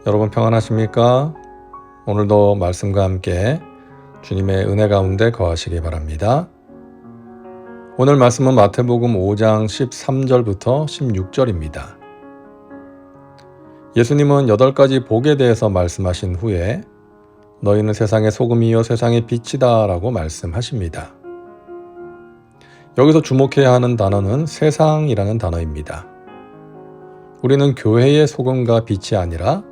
여러분 평안하십니까? 오늘도 말씀과 함께 주님의 은혜 가운데 거하시기 바랍니다. 오늘 말씀은 마태복음 5장 13절부터 16절입니다. 예수님은 8가지 복에 대해서 말씀하신 후에 너희는 세상의 소금이요 세상의 빛이다 라고 말씀하십니다. 여기서 주목해야 하는 단어는 세상이라는 단어입니다. 우리는 교회의 소금과 빛이 아니라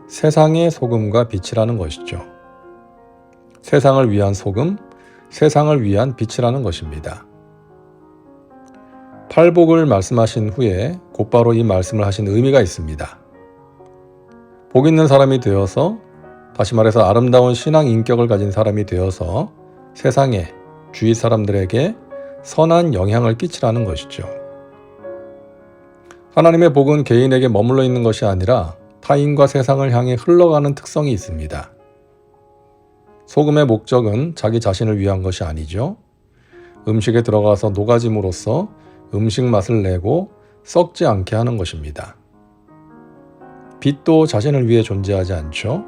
세상의 소금과 빛이라는 것이죠. 세상을 위한 소금, 세상을 위한 빛이라는 것입니다. 팔복을 말씀하신 후에 곧바로 이 말씀을 하신 의미가 있습니다. 복 있는 사람이 되어서, 다시 말해서 아름다운 신앙 인격을 가진 사람이 되어서 세상에, 주위 사람들에게 선한 영향을 끼치라는 것이죠. 하나님의 복은 개인에게 머물러 있는 것이 아니라 타인과 세상을 향해 흘러가는 특성이 있습니다. 소금의 목적은 자기 자신을 위한 것이 아니죠. 음식에 들어가서 녹아짐으로써 음식 맛을 내고 썩지 않게 하는 것입니다. 빛도 자신을 위해 존재하지 않죠.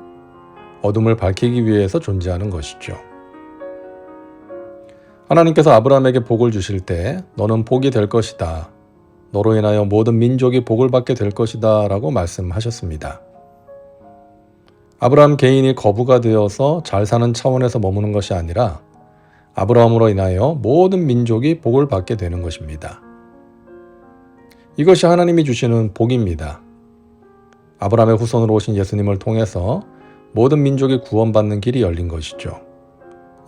어둠을 밝히기 위해서 존재하는 것이죠. 하나님께서 아브라함에게 복을 주실 때 너는 복이 될 것이다. 너로 인하여 모든 민족이 복을 받게 될 것이다 라고 말씀하셨습니다. 아브라함 개인이 거부가 되어서 잘 사는 차원에서 머무는 것이 아니라 아브라함으로 인하여 모든 민족이 복을 받게 되는 것입니다. 이것이 하나님이 주시는 복입니다. 아브라함의 후손으로 오신 예수님을 통해서 모든 민족이 구원받는 길이 열린 것이죠.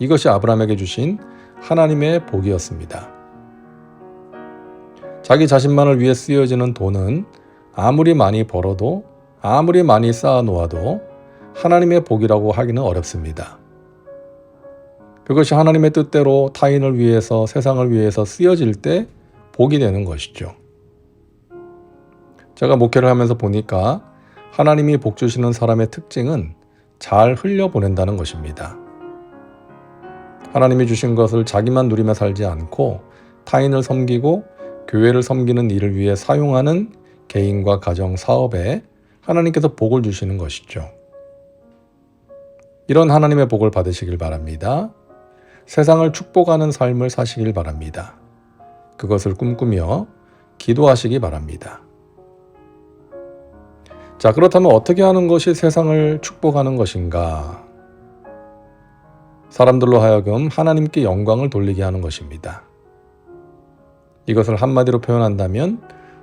이것이 아브라함에게 주신 하나님의 복이었습니다. 자기 자신만을 위해 쓰여지는 돈은 아무리 많이 벌어도 아무리 많이 쌓아놓아도 하나님의 복이라고 하기는 어렵습니다. 그것이 하나님의 뜻대로 타인을 위해서 세상을 위해서 쓰여질 때 복이 되는 것이죠. 제가 목회를 하면서 보니까 하나님이 복 주시는 사람의 특징은 잘 흘려보낸다는 것입니다. 하나님이 주신 것을 자기만 누리며 살지 않고 타인을 섬기고 교회를 섬기는 일을 위해 사용하는 개인과 가정, 사업에 하나님께서 복을 주시는 것이죠. 이런 하나님의 복을 받으시길 바랍니다. 세상을 축복하는 삶을 사시길 바랍니다. 그것을 꿈꾸며 기도하시기 바랍니다. 자, 그렇다면 어떻게 하는 것이 세상을 축복하는 것인가? 사람들로 하여금 하나님께 영광을 돌리게 하는 것입니다. 이것을 한마디로 표현한다면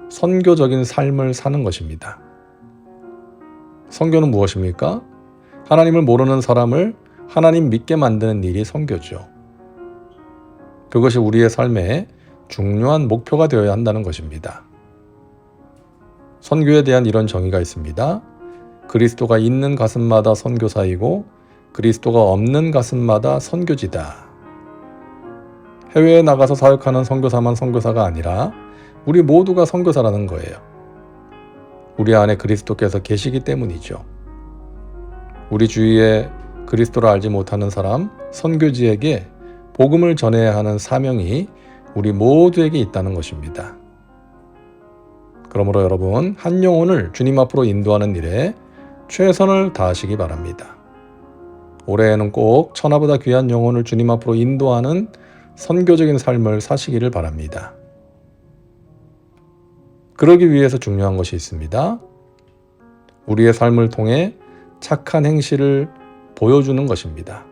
선교적인 삶을 사는 것입니다. 선교는 무엇입니까? 하나님을 모르는 사람을 하나님 믿게 만드는 일이 선교죠. 그것이 우리의 삶의 중요한 목표가 되어야 한다는 것입니다. 선교에 대한 이런 정의가 있습니다. 그리스도가 있는 가슴마다 선교사이고 그리스도가 없는 가슴마다 선교지다. 해외에 나가서 사역하는 선교사만 선교사가 아니라 우리 모두가 선교사라는 거예요. 우리 안에 그리스도께서 계시기 때문이죠. 우리 주위에 그리스도를 알지 못하는 사람, 선교지에게 복음을 전해야 하는 사명이 우리 모두에게 있다는 것입니다. 그러므로 여러분, 한 영혼을 주님 앞으로 인도하는 일에 최선을 다하시기 바랍니다. 올해에는 꼭 천하보다 귀한 영혼을 주님 앞으로 인도하는 선교적인 삶을 사시기를 바랍니다. 그러기 위해서 중요한 것이 있습니다. 우리의 삶을 통해 착한 행실을 보여주는 것입니다.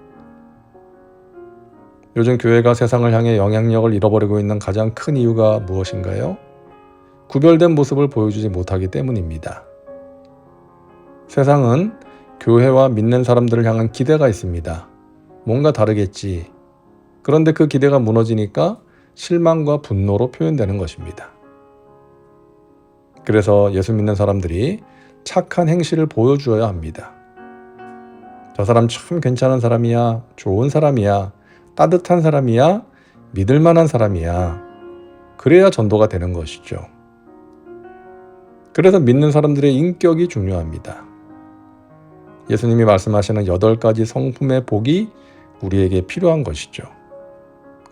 요즘 교회가 세상을 향해 영향력을 잃어버리고 있는 가장 큰 이유가 무엇인가요? 구별된 모습을 보여주지 못하기 때문입니다. 세상은 교회와 믿는 사람들을 향한 기대가 있습니다. 뭔가 다르겠지. 그런데 그 기대가 무너지니까 실망과 분노로 표현되는 것입니다. 그래서 예수 믿는 사람들이 착한 행실을 보여주어야 합니다. 저 사람 참 괜찮은 사람이야, 좋은 사람이야, 따뜻한 사람이야, 믿을 만한 사람이야. 그래야 전도가 되는 것이죠. 그래서 믿는 사람들의 인격이 중요합니다. 예수님이 말씀하시는 8가지 성품의 복이 우리에게 필요한 것이죠.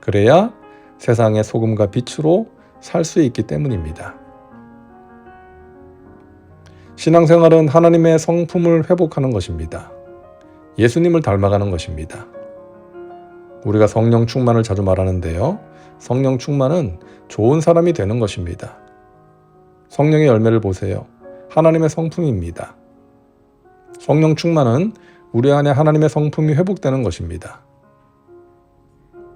그래야 세상의 소금과 빛으로 살 수 있기 때문입니다. 신앙생활은 하나님의 성품을 회복하는 것입니다. 예수님을 닮아가는 것입니다. 우리가 성령 충만을 자주 말하는데요. 성령 충만은 좋은 사람이 되는 것입니다. 성령의 열매를 보세요. 하나님의 성품입니다. 성령 충만은 우리 안에 하나님의 성품이 회복되는 것입니다.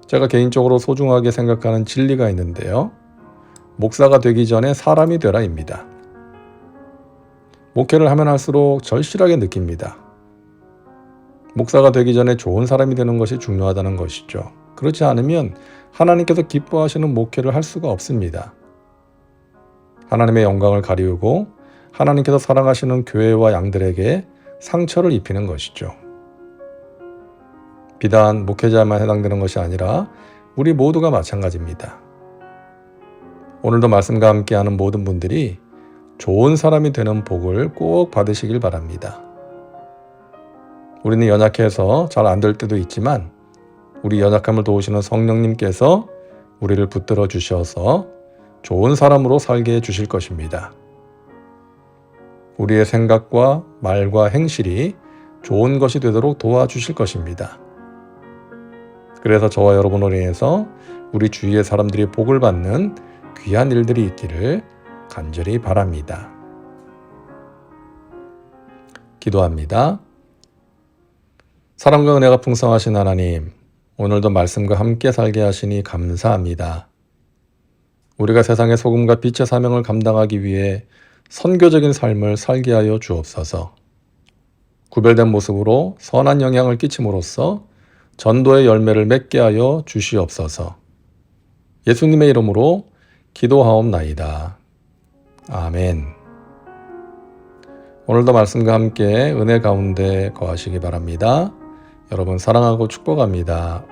제가 개인적으로 소중하게 생각하는 진리가 있는데요. 목사가 되기 전에 사람이 되라입니다. 목회를 하면 할수록 절실하게 느낍니다. 목사가 되기 전에 좋은 사람이 되는 것이 중요하다는 것이죠. 그렇지 않으면 하나님께서 기뻐하시는 목회를 할 수가 없습니다. 하나님의 영광을 가리우고 하나님께서 사랑하시는 교회와 양들에게 상처를 입히는 것이죠. 비단 목회자만 해당되는 것이 아니라 우리 모두가 마찬가지입니다. 오늘도 말씀과 함께하는 모든 분들이 좋은 사람이 되는 복을 꼭 받으시길 바랍니다. 우리는 연약해서 잘 안 될 때도 있지만 우리 연약함을 도우시는 성령님께서 우리를 붙들어 주셔서 좋은 사람으로 살게 해 주실 것입니다. 우리의 생각과 말과 행실이 좋은 것이 되도록 도와주실 것입니다. 그래서 저와 여러분으로 인해서 우리 주위의 사람들이 복을 받는 귀한 일들이 있기를 간절히 바랍니다. 기도합니다. 사랑과 은혜가 풍성하신 하나님, 오늘도 말씀과 함께 살게 하시니 감사합니다. 우리가 세상의 소금과 빛의 사명을 감당하기 위해 선교적인 삶을 살게 하여 주옵소서. 구별된 모습으로 선한 영향을 끼침으로써 전도의 열매를 맺게 하여 주시옵소서. 예수님의 이름으로 기도하옵나이다. 아멘. 오늘도 말씀과 함께 은혜 가운데 거하시기 바랍니다. 여러분 사랑하고 축복합니다.